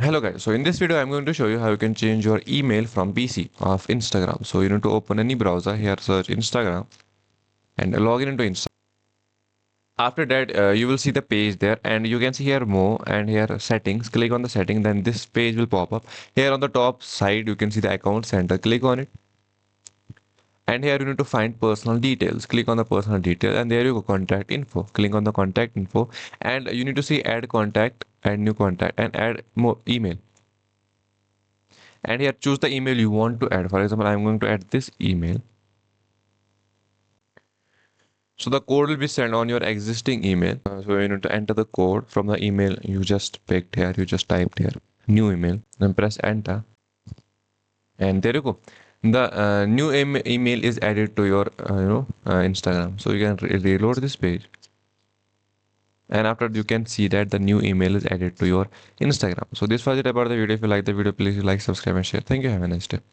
Hello guys, so in this video I'm going to show you how you can change your email from PC of Instagram. So you need to open any browser here, search Instagram and log in into Instagram. After that you will see the page there and you can see here more and here settings. Click on the setting, then this page will pop up. Here on the top side you can see the account center. Click on it and here you need to find personal details. Click on the personal detail and there you go, contact info. Click on the contact info and you need to see add contact, add new contact and add more email. And here choose the email you want to add. For example, I'm going to add this email. So the code will be sent on your existing email. So you need to enter the code from the email you just picked here. You just typed here new email, then press enter, and there you go. The new email is added to your Instagram. So you can reload this page, and after you can see that the new email is added to your Instagram. So this was it about the video. If you like the video, please like, subscribe, and share. Thank you. Have a nice day.